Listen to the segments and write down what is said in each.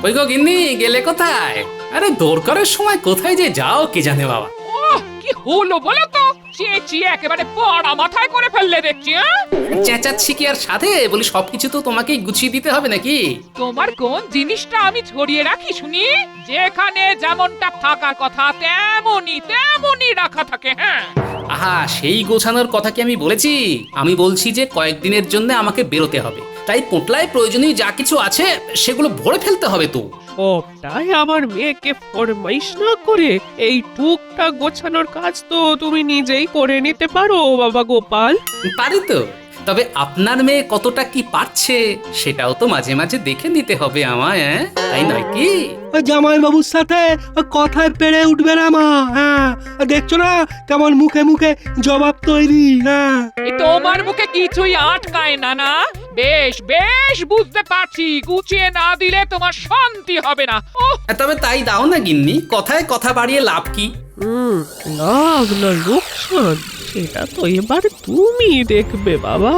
ওই গো গিন্নি, গেলে কোথায়? আরে দরকারের সময় কোথায় যে যাও কে জানে বাবা। ওহ, কি হলো বলো তো? চেঁচিয়ে একেবারে পড়া মাথায় করে ফেললে দেখছি। চেঁচাচ্ছি কি আর সাথে বলি, সবকিছু তো তোমাকেই গুছিয়ে দিতে হবে নাকি? তোমার কোন জিনিসটা আমি ছড়িয়ে রাখি শুনি? যেখানে যেমনটা থাকার কথা তেমনই তেমনই রাখা থাকে। হ্যাঁ, আহা, সেই গোছানোর কথা কি আমি বলেছি? আমি বলছি যে কয়েকদিনের জন্য আমাকে বেরোতে হবে, তাই পোটলায় প্রয়োজনীয় যা কিছু আছে সেগুলো ভরে ফেলতে হবে তো। সবটাই আমার মেয়েকে ফরমাইশ না করে এই টুকটাক গোছানোর কাজ তো তুমি নিজেই করে নিতে পারো বাবা গোপাল। পারি তো, তবে আপনার মেয়ে কতটা কি পারছে সেটাও তো মাঝে মাঝে দেখে নিতে হবে আমায়, তাই নয় কি? জামাই বাবুর সাথে কথায় পেরে উঠবে না মা। হ্যাঁ, দেখছো না কেমন মুখে মুখে জবাব তৈরি। হ্যাঁ, এই তোমার মুখে কিছুই আটকায় না না? বেশ বেশ বুঝতে পারছি, গুছিয়ে না দিলে তোমার শান্তি হবে না। ওহ, তবে তাই দাও না গিন্নি, কথায় কথা বাড়িয়ে লাভ কি? লাভ না লোকসান সেটা তো এবার তুমি দেখবে বাবা।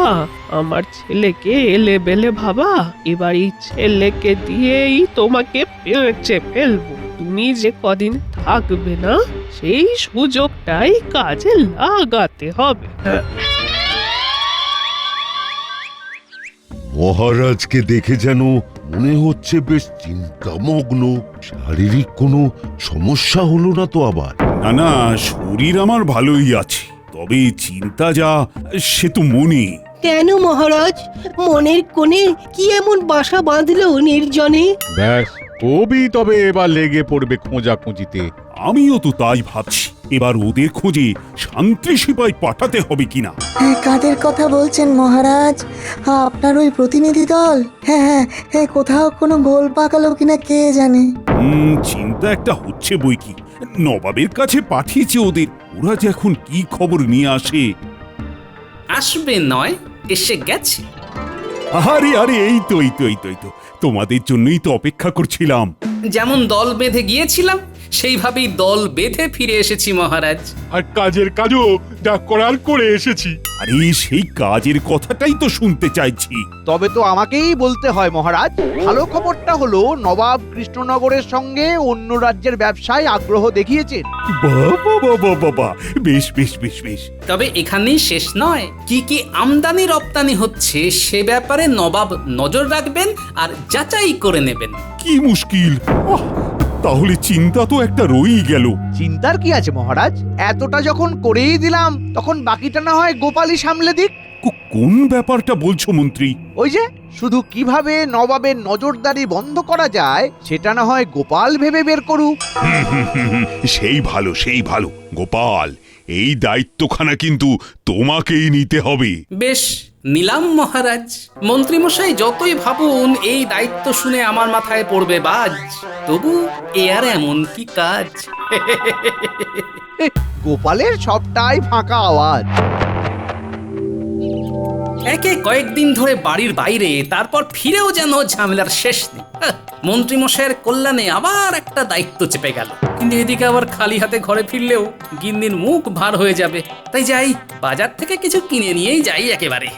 আমার ছেলেকে এলে বেলে ভাবা, এবার এই ছেলেকে দিয়েই তোমাকে পেঁচে ফেলবো। তুমি যে কদিন থাকবে না সেই সুযোগটাই কাজে লাগাতে হবে। মহারাজকে দেখে যেন মনে হচ্ছে বেশ চিন্তামগ্ন। শারীরিক কোনো সমস্যা হলো না তো আবার? না না, শরীর আমার ভালোই আছে, তবে চিন্তা যা সে তো মনে। কেন মহারাজ, মনের কোণে কি এমন বাসা বাঁধলো নির্জনে? ব্যাস, কবি তবে এবার লেগে পড়বে খোঁজাখুঁজিতে। আমিও তো তাই ভাবছি, এবার ওদের খোঁজে শান্তি সিপাই পাঠাতে হবে কিনা। কাদের কথা বলছেন মহারাজ? আপনার ওই প্রতিনিধি দল? হ্যাঁ হ্যাঁ হ্যাঁ, কোথাও কোনো গোল পাকালো কিনা কে জানে। চিন্তা একটা হচ্ছে বই কি। নবাবের কাছে পাঠিয়েছে ওদের, ওরা যে এখন কি খবর নিয়ে আসে। আসবে নয়, এসে গেছে। আরে আরে, এই তো তোমাদের জন্যই তো অপেক্ষা করছিলাম। যেমন দল বেঁধে গিয়েছিলাম সেইভাবেই দল বেঁধে ফিরে এসেছি মহারাজ। আর কাজের কাজও যা করার করে এসেছি। আরে সেই কাজের কথাটাই তো শুনতে চাইছি। তবে তো আমাকেই বলতে হয় মহারাজ, ভালো খবরটা হলো নবাব কৃষ্ণনগরের সঙ্গে অন্য রাজ্যের ব্যবসায় আগ্রহ দেখিয়েছেন। বাবা, বেশ বেশ বেশ বেশ। তবে এখানেই শেষ নয়, কি কি আমদানি রপ্তানি হচ্ছে সে ব্যাপারে নবাব নজর রাখবেন আর যাচাই করে নেবেন। কি মুশকিল! তাহলে চিন্তা তো একটা রয়েই গেল। চিন্তার কি আছে মহারাজ, এতটা যখন করেই দিলাম তখন বাকিটা না হয় গোপালই সামলে দিক। কোন ব্যাপারটা বলছো মন্ত্রী? ওই যে শুধু কিভাবে নবাবের নজরদারি বন্ধ করা যায় সেটা না হয় গোপাল ভেবে বের করুক। সেই ভালো গোপাল, এই দায়িত্বখানা কিন্তু তোমাকেই নিতে হবে। বেশ, নিলাম মহারাজ। মন্ত্রীমশাই যতই ভাবুন এই দায়িত্ব শুনে আমার মাথায় পড়বে বাজ, তবু এ আর এমন কি কাজ। গোপালের সবটাই ফাঁকা আওয়াজ। একে কয়েকদিন ধরে বাড়ির বাইরে, তারপর ফিরেও যেন ঝামেলার শেষ নেই। মন্ত্রীমশাইয়ের কল্যাণে আবার একটা দায়িত্ব চেপে গেল, কিন্তু এদিকে আবার খালি হাতে ঘরে ফিরলেও গিন্নির মুখ ভার হয়ে যাবে। তাই যাই, বাজার থেকে কিছু কিনে নিয়েই যাই একেবারে।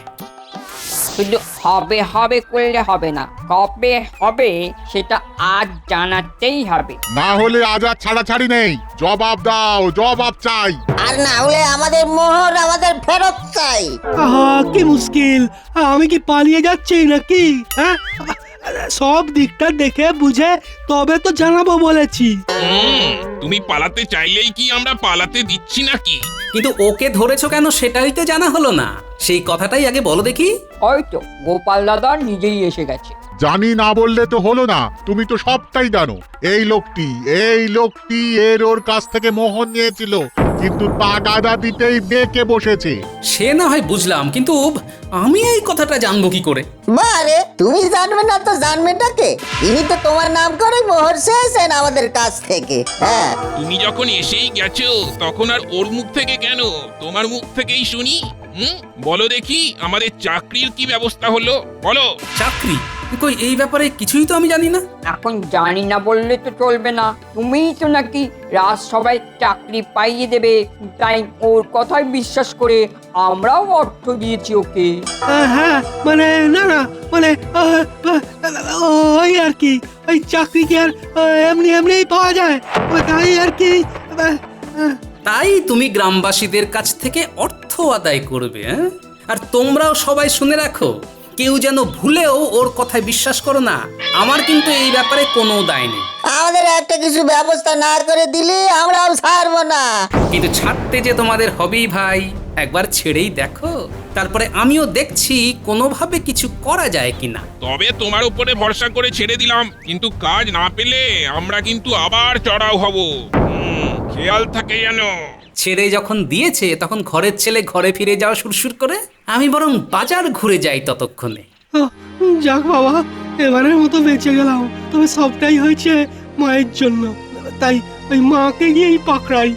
শুধু হবে হবে করলে হবে না, কবে হবে সেটা আজ জানাতেই হবে। না হলে আজ আর ছাড়াছাড়ি নেই, জবাব দাও, জবাব চাই। আর না হলে আমাদের মোহর আমাদের ফেরত চাই। আহা, কি মুশকিল! আমি কি পালিয়ে যাচ্ছি নাকি? হ্যাঁ, সব দিকটা দেখে বুঝে তবে তো জানাবো বলেছি। তুমি পালাতে চাইলেই কি আমরা পালাতে দিচ্ছি নাকি? কিন্তু ওকে ধরেছো কেন সেটাই তো জানা হলো না, সেই কথাটাই আগে বলো দেখি। ওই তো গোপাল দাদা নিজেই এসে গেছে। জানি না বললে তো হলো না, তুমি তো সবটাই জানো। এই লোকটি ওর কাছ থেকে মোহর নিয়েছিল, কিন্তু টাকাটা দিতেই বেঁকে বসেছে। সে না হয় বুঝলাম, কিন্তু আমি এই কথাটা জানবো কি করে? বারে, তুমি জানবে না তো জানবেটাকে? ইনি তো তোমার নাম করে মোহর চেয়েছেন আমাদের কাছ থেকে। হ্যাঁ, তুমি যখন এসেই গেছো তখন আর ওর মুখ থেকে কেন, তোমার মুখ থেকেই শুনি। বলো দেখি, আমাদের চাকরির কি ব্যবস্থা হলো বলো। চাকরি? কই এই ব্যাপারে কিছুই তো আমি জানি না। এখন জানি না বললে তো চলবে না, তুমিই তো নাকি রাজসভায় চাকরি পাইয়ে দেবে, তাই ওর কথায় বিশ্বাস করে আমরাও অর্থ দিয়েছি ওকে। হ্যাঁ মানে না না মানে ওই আর কি, ওই চাকরি কি আর এমনি এমনিই পাওয়া যায়, তাই আর কি। তাই তুমি গ্রামবাসীদের কাছ থেকে অর্থ আদায় করবে, হ্যাঁ? আর তোমরাও সবাই শুনে রাখো, কেউ যেন ভুলেও ওর কথায় বিশ্বাস করো না। আমার কিন্তু এই ব্যাপারে কোনো দায় নেই। আমাদের একটা কিছু ব্যবস্থা না করে দিলে আমরাও ছাড়বো না। কিন্তু ছাড়তে যে তোমাদের হবেই ভাই, একবার ছেড়েই দেখো, তারপরে আমিও দেখছি কোনোভাবে কিছু করা যায় কিনা। তবে তোমার উপরে ভরসা করে ছেড়ে দিলাম, কিন্তু কাজ না পেলে আমরা কিন্তু আবার চড়াও হব। খেয়াল থাকে যেন। ছেড়ে যখন দিয়েছে তখন ঘরের ছেলে ঘরে ফিরে যাওয়া সুরসুর করে, আমি বরং বাজার ঘুরে যাই ততক্ষণে। যাক বাবা, এবারের মতো বেঁচে গেলাম। তবে সবটাই হয়েছে মায়ের জন্য, তাই ওই মাকে গিয়েই পাকড়াই।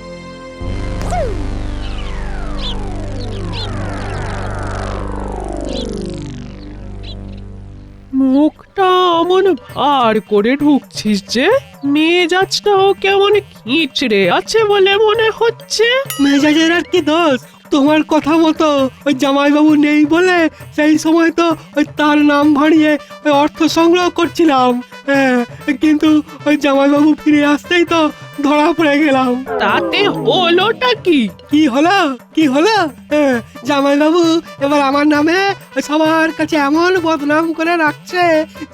মুখটা অমন ভার করে ঢুকছিস যে, মেজাজটাও কেমন খিঁচড়ে আছে বলে মনে হচ্ছে। মেজাজের আর কি দোষ, তোমার কথা মতো ওই জামাইবাবু নেই বলে সেই সময় তো ওই তার নাম ভাড়িয়ে ওই অর্থ সংগ্রহ করছিলাম। হ্যাঁ, কিন্তু ওই জামাইবাবু ফিরে আসতেই তো ধরা পড়ে গেলাম। তাতে হলোটা কি? কি হলো কি হলো? হ্যাঁ, জামাইবাবু এবার আমার নামে ওই সবার কাছে এমন বদনাম করে রাখছে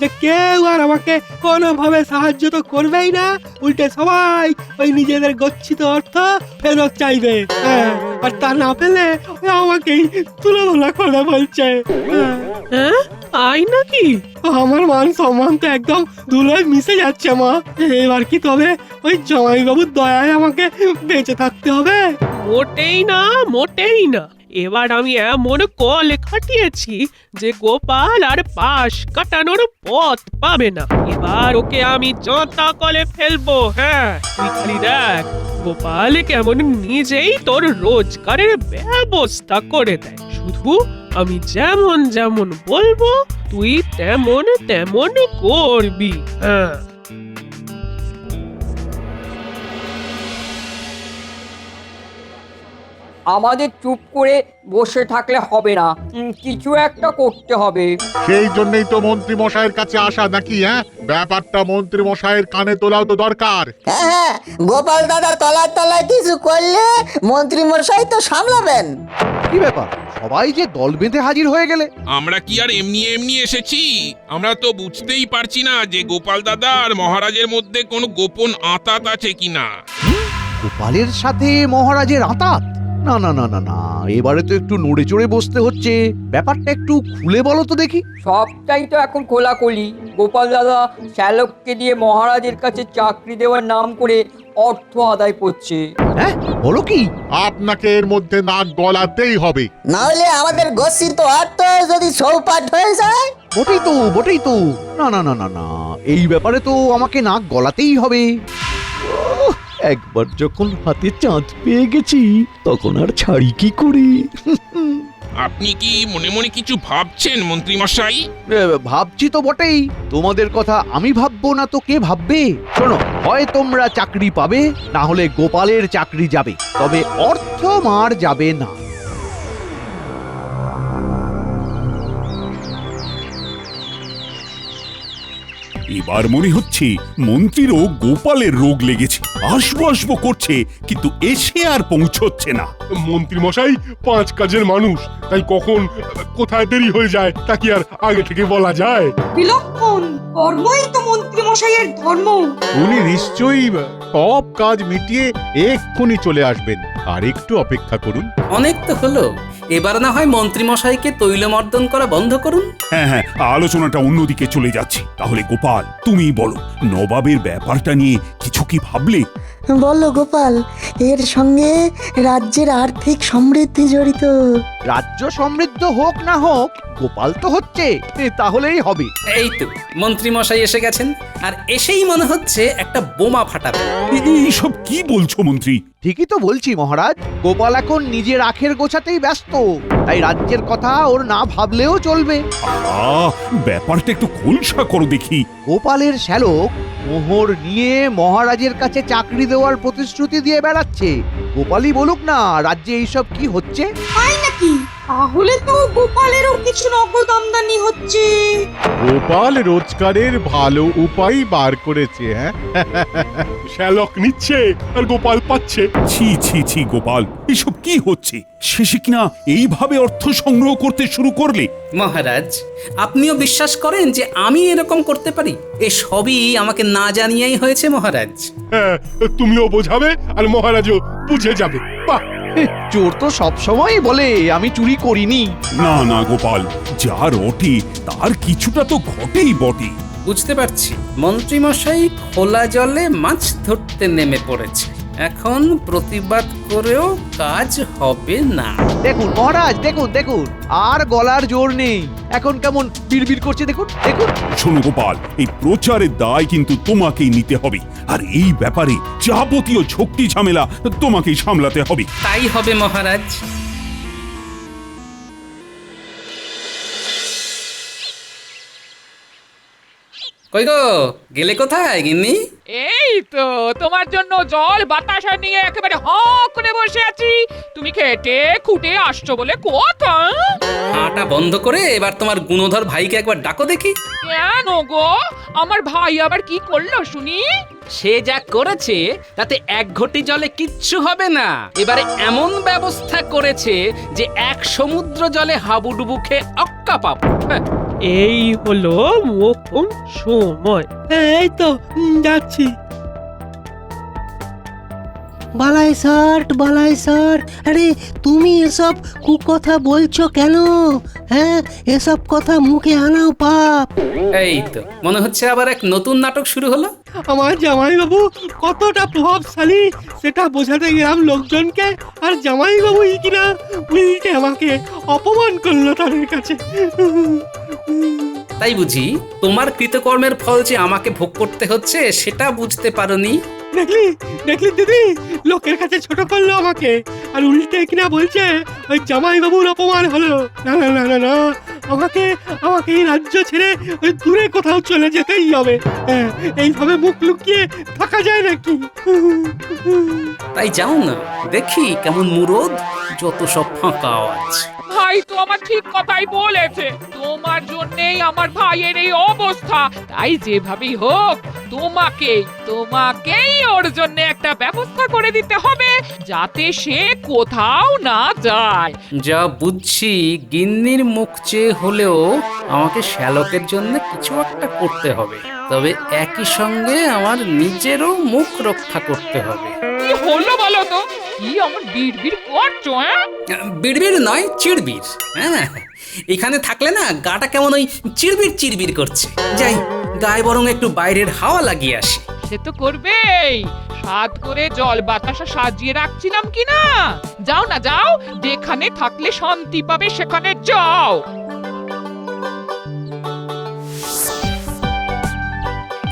যে কেউ আর আমাকে কোনোভাবে সাহায্য তো করবেই না, উল্টে সবাই ওই নিজেদের গচ্ছিত অর্থ ফেরত চাইবে। হ্যাঁ, আর তা না পেলে আমাকেই তুলনা করে বলছে। হ্যাঁ, তাই নাকি? আমার মান সম্মান তো একদম ধুলোয় মিশে যাচ্ছে মা। এবার কি তবে ওই জামাইবাবুর দয়ায় আমাকে বেঁচে থাকতে হবে? মোটেই না, মোটেই না। এবার আমি এমন কলে খাটিয়েছি যে গোপাল আর পাশ কাটানোর পথ পাবে না। এবার ওকে আমি যন্তা কলে ফেলবো। হ্যাঁ, তুই খালি দেখ গোপাল কেমন নিজেই তোর রোজগারের ব্যবস্থা করে দেয়। শুধু আমি যেমন যেমন বলবো তুই তেমন তেমন করবি। হ্যাঁ, আমাদের চুপ করে বসে থাকলে হবে না, কিছু একটা করতে হবে। সেই জন্যই তো মন্ত্রী মশাইয়ের কাছে আসা নাকি? হ্যাঁ, ব্যাপারটা মন্ত্রী মশাইয়ের কানে তোলাও তো দরকার। হ্যাঁ, গোপাল দাদা তলায় তলায় কিছু করলে মন্ত্রী মশাই তো সামলাবেন। কি ব্যাপার, সবাই যে দল বেঁধে হাজির হয়ে গেলে? আমরা কি আর এমনি এমনি এসেছি? আমরা তো বুঝতেই পারছি না যে গোপাল দাদা আর মহারাজের মধ্যে কোনো গোপন আঁতাত আছে কিনা। গোপালের সাথে মহারাজের আঁতাত? না না না না না, এবারে তো একটু নড়ে চড়ে বসতে হচ্ছে। ব্যাপারটা একটু খুলে বলো তো দেখি। সবটাই তো এখন খোলাখুলি। গোপাল দাদা শ্যালককে দিয়ে মহারাজের কাছে চাকরি দেওয়ার নাম করে অর্থ আদায় করছে। হ্যাঁ, বলো কি? আপনাকে এর মধ্যে নাক গলাতেই হবে, না হলে আমাদের গচ্ছিত অর্থ যদি চৌপাট হয়ে যায়। বটেই তো, বটেই তো। না না না না না, এই ব্যাপারে তো আমাকে নাক গলাতেই হবে। একবার যখন হাতে চাঁদ পেয়ে গেছি তখন আর ছাড়ি কি করে? আপনি কি মনে মনে কিছু ভাবছেন মন্ত্রী মশাই? ভাবছি তো বটেই, তোমাদের কথা আমি ভাববো না তো কে ভাববে? শোনো, হয় তোমরা চাকরি পাবে, না হলে গোপালের চাকরি যাবে, তবে অর্থ মার যাবে না। এবার মনে হচ্ছে মন্ত্রীরও গোপালের রোগ লেগেছে। আসবো আসবো করছে, কিন্তু এসে আর পৌঁছচ্ছে না। মন্ত্রী মশাই 5 কাজের মানুষ, তাই কখন কোথায় দেরি হয়ে যায় তা কি আর আগে থেকে বলা যায়? বিলক্ষণ কর্মই তো মন্ত্রী মশাইয়ের ধর্ম। উনি নিশ্চয়ই সব কাজ মিটিয়ে এক্ষুনি চলে আসবেন। আর একটু অপেক্ষা করুন। অনেক তো হলো, এবার না হয় মন্ত্রী মশাইকে তৈলমর্দন করা বন্ধ করুন। হ্যাঁ হ্যাঁ, আলোচনাটা অন্যদিকে চলে যাচ্ছে। তাহলে গোপাল, তুমি বলো, নবাবের ব্যাপারটা নিয়ে কিছু কি ভাবলে? বলো গোপাল, এর সঙ্গে রাজ্যের আর্থিক সমৃদ্ধি জড়িত। রাজ্য সমৃদ্ধ হোক না হোক, গোপাল তো হচ্ছে, তাহলেই হবে। এই তো মন্ত্রী মশাই এসে গেছেন, আর এসেই মনে হচ্ছে একটা বোমা ফাটাবে। এইসব কি বলছো মন্ত্রী? ঠিকই তো বলছি মহারাজ, গোপাল এখন নিজের আখের গোছাতেই ব্যস্ত, তাই রাজ্যের কথা ওর না ভাবলেও চলবে। ব্যাপারটা একটু খোলসা করো দেখি। গোপালের শ্যালক মোহর নিয়ে মহারাজের কাছে চাকরি দেওয়ার প্রতিশ্রুতি দিয়ে বেড়াচ্ছে। গোপালই বলুক না রাজ্যে এইসব কি হচ্ছে। তাই নাকি? তাহলে তো গোপালেরও কিছু নগদ আমদানি হচ্ছে। গোপাল রোজগারের ভালো উপায় বার করেছে। হ্যাঁ, শ্যালক নিচ্ছে আর গোপাল পাচ্ছে। ছি ছি ছি গোপাল, এসব কি হচ্ছে? শেষে কিনা এইভাবে অর্থ সংগ্রহ করতে শুরু করলে? মহারাজ, আপনিও বিশ্বাস করেন যে আমি এরকম করতে পারি? এ সবই আমাকে না জানিয়েই হয়েছে মহারাজ। হ্যাঁ, তুমিও বোঝাবে আর মহারাজও বুঝে যাবে। বাহ, চোর তো সব সময় বলে আমি চুরি করিনি। না না গোপাল, যা রটে তার কিছুটা তো ঘটেই বটে। বুঝতে পারছি মন্ত্রী মশাই খোলা জলে মাছ ধরতে নেমে পড়েছে। এখন প্রতিবাদ করেও কাজ হবে না। দেখুন মহারাজ, দেখুন দেখুন, আর গলার জোর নেই, এখন কেমন বিড়বিড় করছে দেখুন দেখুন। শোনো গোপাল, এই প্রচারের দায় কিন্তু তোমাকেই নিতে হবে, আর এই ব্যাপারে যাবতীয় ঝক্কি ঝামেলা তোমাকেই সামলাতে হবে। তাই হবে মহারাজ। কই গো, গেলে কোথায় গিন্নি? এই তো তোমার জন্য জল বাতাসা নিয়ে একেবারে হ করে বসে আছি। তুমি খেটে খুঁটে আসছো বলে কথা। হাঁটা বন্ধ করে এবার তোমার গুণধর ভাইকে একবার ডাকো দেখি। কেন গো, আমার ভাই আবার কি করলো শুনি? সে যা করেছে তাতে এক ঘটি জলে কিচ্ছু হবে না। এবারে এমন ব্যবস্থা করেছে যে এক সমুদ্র জলে হাবুডুবু খেয়ে অক্কা পাবো। এই হলো মোক্ষম সময়। এই তো যাচ্ছি। বালাই স্যার, আরে তুমি এসব কুকথা বলছো কেন? হ্যাঁ, এসব কথা মুখে আনাও পাপ। এই তো মনে হচ্ছে আবার এক নতুন নাটক শুরু হলো। আমার জামাইবাবু কতটা প্রভাবশালী সেটা বোঝাতে গেলাম লোকজনকে, আর জামাইবাবুই কিনা উল্টে আমাকে অপমান করলো তাদের কাছে। তাই বুঝি তোমার কৃতকর্মের ফল যে আমাকে ভোগ করতে হচ্ছে সেটা বুঝতে পারোনি? দেখলি দিদি, লোকের কাছে ছোট করলো আমাকে, আর উল্টে কিনা বলছে ওই জামাইবাবুর অপমান হলো। না না না না না, আমাকে এই রাজ্য ছেড়ে ওই দূরে কোথাও চলে যেতেই হবে। হ্যাঁ, এইভাবে মুখ লুকিয়ে থাকা যায় নাকি? তাই যাও না, দেখি কেমন মুরদ, যত সব ফাঁকা আওয়াজ। ভাই তো আমার ঠিক কথাই বলেছে, তোমার জন্যই আমার ভাইয়ের এই অবস্থা। তাই যেভাবেই হোক তোমাকেই ওর জন্য একটা ব্যবস্থা করে দিতে হবে, যাতে সে কোথাও না যায়। যা বুঝছি গিন্নির মুখ চেয়ে হলেও আমাকে শ্যালকের জন্য কিছু একটা করতে হবে, তবে একই সঙ্গে আমার নিজেরও মুখ রক্ষা করতে হবে। কি হলো বলো তো? কি আমার বিড়বিড় করছো? বিড়বিড় নয়, চিড়বিড়। হ্যাঁ, এখানে থাকলে না গাটা কেমন ওই চিড়বিড় চিড়বিড় করছে। যাই, গায়ে বরং একটু বাইরের হাওয়া লাগিয়ে আসি। সে তো করবেই, সাত করে জল বাতাসা সাজিয়ে রাখছিলাম কি না। যাও না যাও, যেখানে থাকলে শান্তি পাবে সেখানে যাও।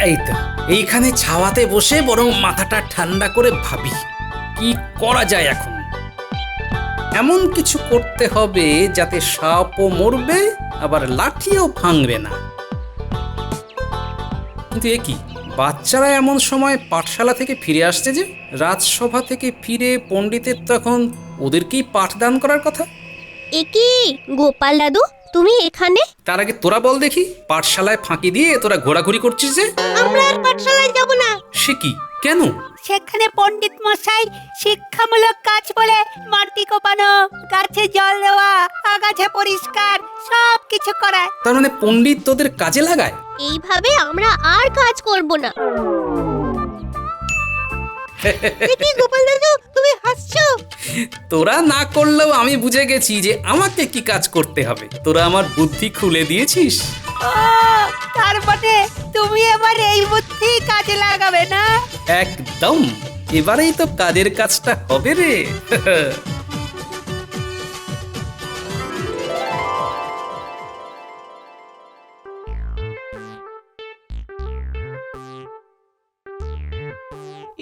এই তো এইখানে ছাওয়াতে বসে বরং মাথাটা ঠান্ডা করে ভাবি কি করা যায় এখন। এমন কিছু করতে হবে যাতে সাপও মরবে আবার লাঠিও ভাঙবে না। কিন্তু এ কি, বাচ্চারা এমন সময় পাঠশালা থেকে ফিরে আসছে যে? রাজসভা থেকে ফিরে পণ্ডিতের তো এখন ওদেরকেই পাঠদান করার কথা। এ কি গোপাল দাদু, তুমি এখানে? তার আগে তোরা বল দেখি, পাঠশালায় ফাঁকি দিয়ে তোরা ঘোরাঘুরি করছিস যে? আমরা আর পাঠশালায় যাব না। সে কি, কেন? সেখানে পণ্ডিত মশাই শিক্ষামূলক কাজ বলে মাটি কোপানো, গাছে জল দেওয়া, আগাছা পরিষ্কার সব কিছু করায়। তার মানে পণ্ডিত তোদের কাজে লাগায়? এইভাবে আমরা আর কাজ করব না। দেখি গোপাল দাদু, তুমি হাসছো। তোরা না করলেও আমি বুঝে গেছি যে আমাকে কি কাজ করতে হবে। তোরা আমার বুদ্ধি খুলে দিয়েছিস। তার মানে তুমি এবার এই বুদ্ধি কাজে লাগাবে না? একদম। এবারেই তো কাজের কাজটা হবে রে।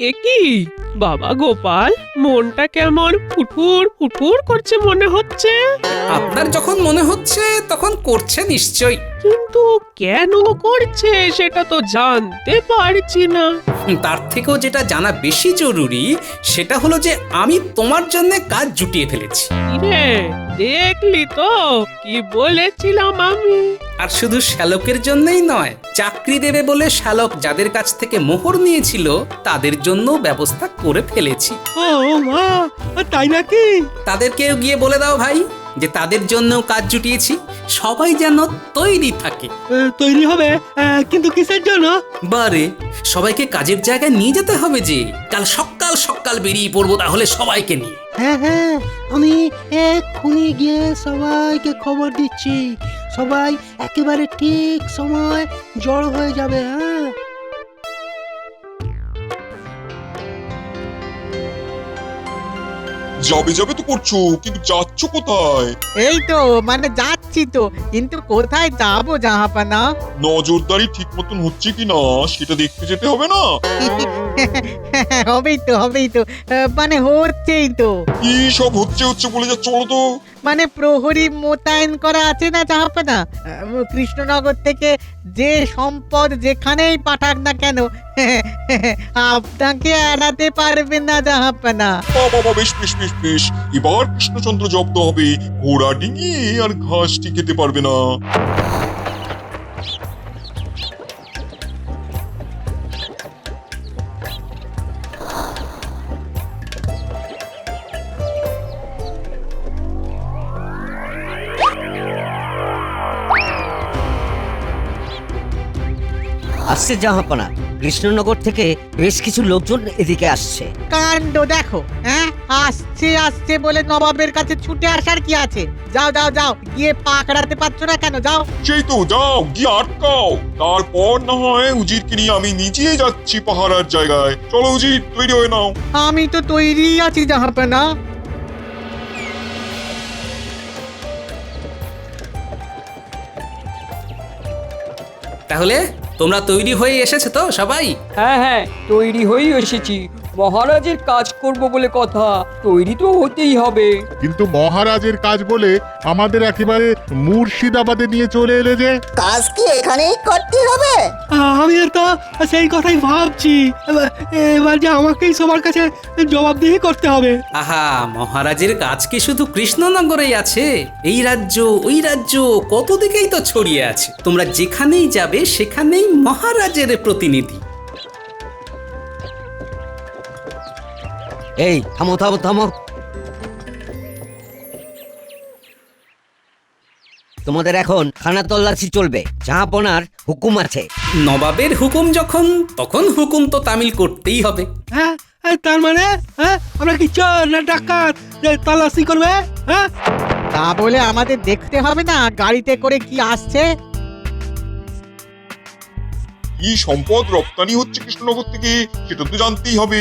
এ কি বাবা গোপাল, মনটা কেমন ফুটফুর ফুটফুর করছে মনে হচ্ছে। আপনার যখন মনে হচ্ছে তখন করছে নিশ্চয়ই। কিন্তু কেন করছে সেটা তো জানতে পারছি না। তার থেকেও যেটা জানা বেশি জরুরি সেটা হলো যে আমি তোমার জন্য কাজ জুটিয়ে ফেলেছি। রে দেখলি তো কি বলেছিলাম আমি। আর শুধু শ্যালকের জন্যই নয়, চাকরি দেবে বলে শ্যালক যাদের কাছ থেকে মোহর নিয়েছিল তাদের জন্য ব্যবস্থা করে ফেলেছি। ও মা, তাই নাকি? তাদেরকেও গিয়ে বলে দাও ভাই যে তাদের জন্যও কাজ জুটিয়েছি, সবাই যেন তৈরি থাকে। তৈরি হবে, কিন্তু কিসের জন্য? বারে সবাইকে কাজের জায়গায় নিয়ে যেতে হবে যে, কাল সকাল সকাল বেরিয়ে পড়বো তাহলে সবাইকে নিয়ে। হ্যাঁ হ্যাঁ, আমি এক্ষুনি গিয়ে সবাইকে খবর দিচ্ছি। সবাই একেবারে ঠিক সময় জড়ো হয়ে যাবে। হ্যাঁ, যাবে যাবে তো করছো, কিন্তু যাচ্ছ কোথায়? এই তো মানে যাচ্ছি তো, কিন্তু কোথায় যাবো জাহাপানা? নজরদারি ঠিক মতন হচ্ছে কিনা সেটা দেখতে যেতে হবে না? হবেই তো মানে হচ্ছেই তো। কি সব হচ্ছে হচ্ছে বলে যা, চলো তো। মানে প্রহরী মোতায়েন করা আছে না জাহাপানা, কৃষ্ণনগর থেকে যে সম্পদ যেখানেই পাঠাক না কেন আপনাকে এড়াতে পারবে না জাহাপানা। বাবা, বেশ বেশ বেশ বেশ, এবার কৃষ্ণচন্দ্র জব্দ হবে, ঘোড়া ডিঙি আর ঘাসটি খেতে পারবে না। আসছে জাহাপনা, কৃষ্ণনগর থেকে বেশ কিছু লোকজন এদিকে আসছে। কাণ্ড দেখো, হ্যাঁ আসছে আসছে বলে নবাবের কাছে ছুটে আসার কি আছে? যাও যাও যাও, গিয়ে পাকড়াতে পারছো না কেন? যাও। সেই তো, যাও গিয়ে আটকাও, তারপর না হয় উজিরকে নিয়ে আমি নিজে যাচ্ছি পাহারার জায়গায়। চলো উজির, তৈরি হয়ে নাও। আমি তো তৈরি আছি জাহাপনা। তাহলে তোমরা তৈরি হয়ে এসেছো তো সবাই? হ্যাঁ হ্যাঁ, তৈরি হয়েই এসেছি। মহারাজের কাজ করব বলে কথা, তৈরি তো হতেই হবে। কিন্তু মহারাজের কাজ বলে আমাদের একেবারে মুর্শিদাবাদে নিয়ে চলে এলে যে। কাজ কি এখানেই করতে হবে? আমি তো সেই কথাই ভাবছি। এবার যে আমাকেই সবার কাছে জবাবদিহি করতে হবে। আহা, মহারাজের কাজ কি শুধু কৃষ্ণনগরেই আছে? এই রাজ্য ওই রাজ্য কত দিকেই তো ছড়িয়ে আছে। তোমরা যেখানেই যাবে সেখানেই মহারাজের প্রতিনিধি। এই থামো থামো থামো, তোমাদের এখন খানা তল্লাশি চলবে। জাহাপনার হুকুম আছে। নবাবের হুকুম যখন, তখন হুকুম তো তামিল করতেই হবে। হ্যাঁ, তার মানে আমরা কি চোর না ডাকাত যে তল্লাশি করবে? হ্যাঁ, তা বলে আমাদের দেখতে হবে না গাড়িতে করে কি আসছে? কি সম্পদ রপ্তানি হচ্ছে কৃষ্ণনগর থেকে সেটা তো জানতেই হবে।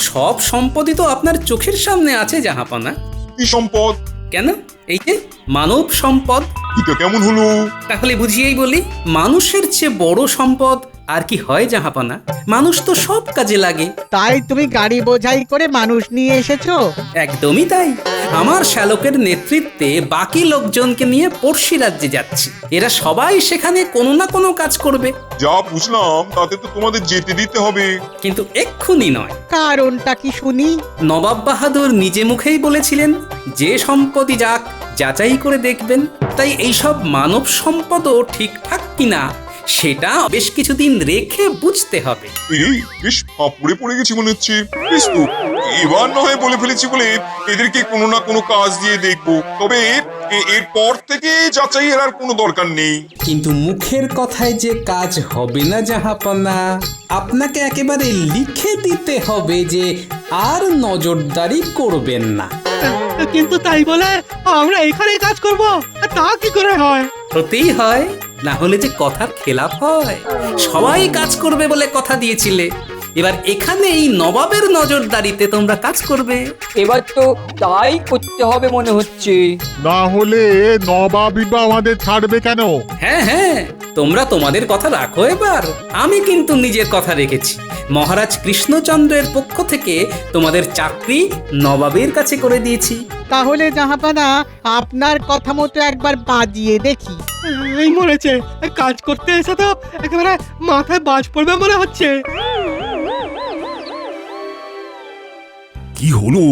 সব সম্পদই তো আপনার চোখের সামনে আছে জাহাপনা। কি সম্পদ? কেন, এই যে মানব সম্পদ। এটা কেমন হলো? তাহলে বুঝিয়েই বলি, মানুষের চেয়ে বড় সম্পদ আর কি হয় জাহাপনা? মানুষ তো সব কাজে লাগে। তাই তুমি গাড়ি বোঝাই করে মানুষ নিয়ে এসেছো? একদমই তাই। আমার শ্যালকের নেতৃত্বে বাকি লোকজনকে নিয়ে পড়শি রাজ্যে যাচ্ছি। এরা সবাই সেখানে কোনো না কোনো কাজ করবে। যা বুঝলাম তাতে তো তোমাদের যেতে দিতে হবে। কিন্তু এক্ষুনি নয়। কারণটা কি শুনি? নবাব বাহাদুর নিজে মুখেই বলেছিলেন যে সম্পদই যাক যাচাই করে দেখবেন। তাই এইসব মানব সম্পদও ঠিকঠাক কিনা সেটা বেশ কিছুদিন রেখে বুঝতে হবে। এই বেশ ফাঁপড়ে পড়ে গেছি মনে হচ্ছে। বেশ তো, এবার নয় বলে ফেলেছি বলে এদেরকে কোনো না কোনো কাজ দিয়ে দেখবো। তবে এরপর থেকে যাচাইয়ের আর কোনো দরকার নেই। কিন্তু মুখের কথায় যে কাজ হবে না জাহাপনা, আপনাকে একেবারে লিখে দিতে হবে যে আর নজরদারি করবেন না। কিন্তু তাই বলে আমরা এখানে কাজ করব, তা কি করে হয়? হতেই হয়, না হলে যে কথার খেলাপ হয়। সবাই কাজ করবে বলে কথা দিয়েছিলে, এবার এখানে এই নবাবের নজরদারিতে তোমরা কাজ করবে। এবার তো তাই করতে হবে মনে হচ্ছে। না হলে নবাবই বা আমাদের ছাড়বে কেন? হ্যাঁ হ্যাঁ, তোমরা তোমাদের কথা রাখো এবার। আমি কিন্তু নিজের কথা রেখেছি। মহারাজ কৃষ্ণচন্দ্রের পক্ষ থেকে তোমাদের চাকরি নবাবের কাছে করে দিয়েছি। তাহলে জাহাপানা আপনার কথা মতো একবার বাজিয়ে দেখি। এই মরেছে, কাজ করতে এসে তো একেবারে মাথায় বাজ পড়বে মনে হচ্ছে। কি হলো?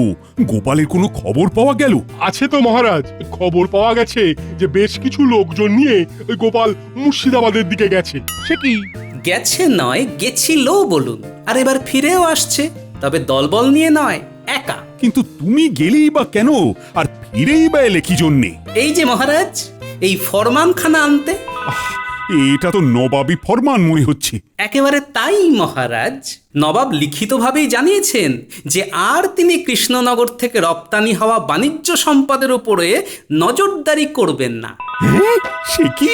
গোপালের কোনো খবর পাওয়া গেল? আছে তো মহারাজ, খবর পাওয়া গেছে যে বেশ কিছু লোকজন নিয়ে ওই গোপাল মুর্শিদাবাদের দিকে গেছে। সে কি? গেছে নয়, গেছিল বলুন। আর এবার ফিরেও আসছে, তবে দলবল নিয়ে নয়, একা। কিন্তু তুমি গেলেই বা কেন, আর ফিরেই বা এলে কি জন্যে? এই যে মহারাজ, এই ফরমানখানা আনতে। এটা তো নবাবী ফরমান মনে হচ্ছে। একেবারে তাই মহারাজ। নবাব লিখিতভাবেই জানিয়েছেন যে আর তিনি কৃষ্ণনগর থেকে রপ্তানি হওয়া বাণিজ্য সম্পদের উপরে নজরদারি করবেন না। সে কি?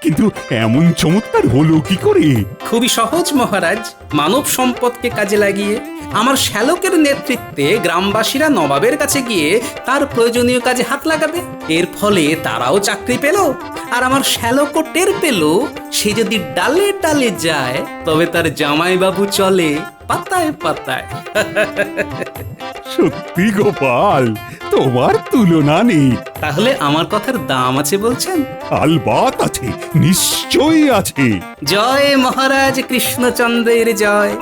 কিন্তু এমন চমৎকার হলো কি করে? খুবই সহজ মহারাজ। মানব সম্পদকে কাজে লাগিয়ে আমার শ্যালকের নেতৃত্বে গ্রামবাসীরা নবাবের কাছে গিয়ে তার প্রয়োজনীয় কাজে হাত লাগাবে। এর ফলে তারাও চাকরি পেল, আর আমার শ্যালকও টের পেল সে যদি ডালে ডালে যায় তবে তার জামাইবাবু চলে পাতায় পাতায়। সত্যি গোপাল, তোমার তুলনা নেই। তাহলে আমার কথার দাম আছে বলছেন? আলবাত আছে, নিশ্চয়ই আছে। জয় মহারাজ কৃষ্ণচন্দ্রের জয়।